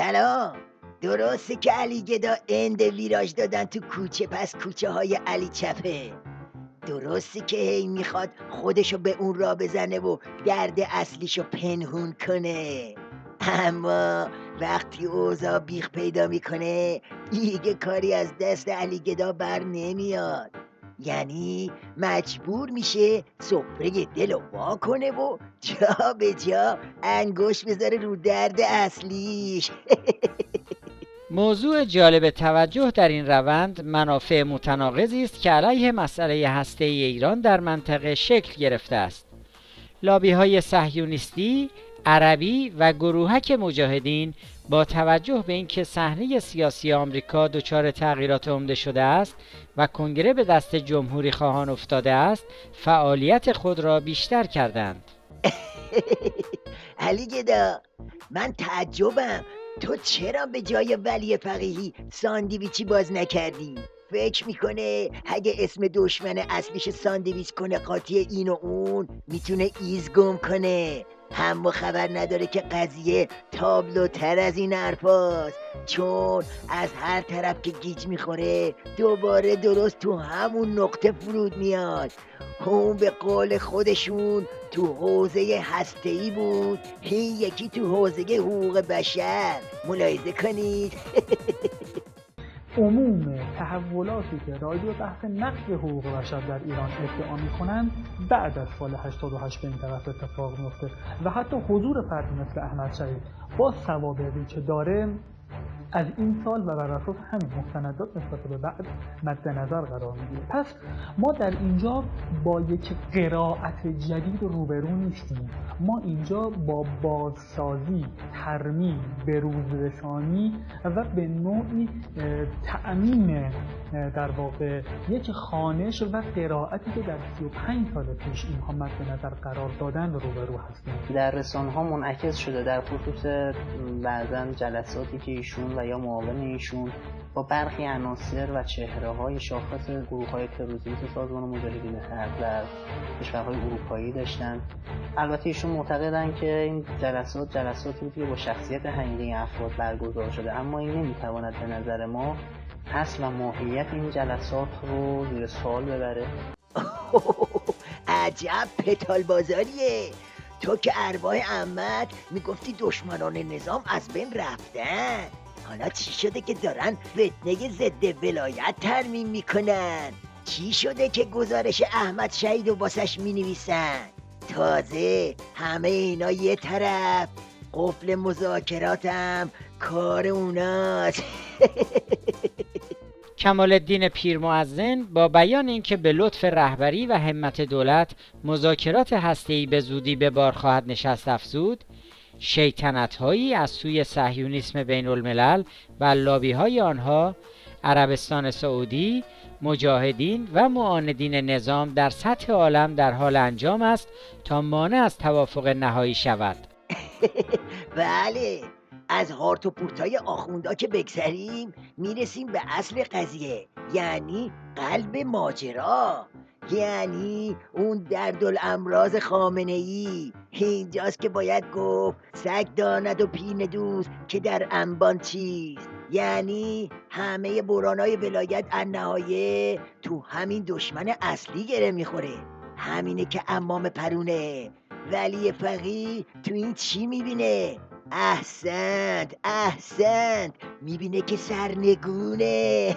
سلام. درسته که علی گدا اند ویراج دادن تو کوچه، پس کوچه های علی چپه. درسته که هی میخواد خودشو به اون را بزنه و درد اصلیشو پنهون کنه، اما وقتی اوضاع بیخ پیدا میکنه دیگه کاری از دست علی گدا بر نمیاد. یعنی مجبور میشه سفره دلو وا کنه و جا به جا انگوش بذاره رو درد اصلیش. موضوع جالب توجه در این روند منافع متناقضی است که علیه مسئله هسته‌ای ایران در منطقه شکل گرفته است. لابی‌های صهیونیستی، عربی و گروهک مجاهدین با توجه به اینکه صحنه سیاسی آمریکا دچار تغییرات عمده شده است و کنگره به دست جمهوری خواهان افتاده است، فعالیت خود را بیشتر کردند. علی گدا، من تعجبم تو چرا به جای ولی فقیهی ساندویچی باز نکردی؟ فکر میکنه اگه اسم دشمن اصلیش ساندویچ کنه قاطی این و اون میتونه ایز گم کنه، اما خبر نداره که قضیه تابلوتر از این حرفاست، چون از هر طرف که گیج میخوره دوباره درست تو همون نقطه فرود میاد. اون به قول خودشون تو حوزه هسته‌ای بود، این یکی تو حوزه حقوق بشر. ملاحظه کنید. عموم تحولاتی که راجع به بحث نقض حقوق بشر در ایران ادعا میکنند بعد از سال 88 به این طرف اتفاق میفته و حتی حضور فردی مثل احمد شهید با سوابقی که داره از این سال و بر اساس همین مستندات نسبت به بعد مد نظر قرار میگیره. پس ما در اینجا با یک قرائت جدید روبرو نیستیم، ما اینجا با بازسازی، ترمیم، بروزرسانی و به نوعی تأمین در واقع یک خوانش و قرائتی که در 35 سال پیش اینها مد نظر قرار دادن روبرو هستیم. در رسانه‌ها منعکس شده در خصوص بعضن جلساتی که ایشون و یا معاون ایشون با برخی عناصر و چهره‌های شاخص گروه‌های تروریستی مثل سازمان مجاهدین خلق در کشورهای اروپایی داشتن. البته ایشون معتقدن که این جلساتی بود که با شخصیت حقیقی افراد برگزار شده، اما این نمی‌تواند به نظر ما اصل و ماهیت این جلسات رو زیر سوال ببره. عجب پتال بازاریه. تو که ارواح عمت میگفتی دشمنان نظام از بین رفتن، حالا چی شده که دارن فتنه ضد ولایت ترمیم میکنن؟ چی شده که گزارش احمد شهید و واسش مینویسن؟ تازه همه اینا یه طرف، قفل مذاکراتم کار اوناست. کمال الدین پیرمؤذن با بیان اینکه به لطف رهبری و همت دولت مذاکرات هسته‌ای به زودی به بار خواهد نشست افزود، شیطنت‌هایی از سوی صهیونیسم بین الملل و لابی‌های آنها، عربستان سعودی، مجاهدین و معاندین نظام در سطح عالم در حال انجام است تا مانع از توافق نهایی شود. بله، از هارت و پورتای آخوندا که بگذریم میرسیم به اصل قضیه، یعنی قلب ماجرا، یعنی اون دردالامراض خامنه‌ای. اینجاست که باید گفت سگ داند و پینه دوست که در انبان چیست. یعنی همه برانای ولایت النهایه تو همین دشمن اصلی گره میخوره، همینه که امام پرونه. ولی فقیه تو این چی میبینه؟ احسنت میبینه که سرنگونه.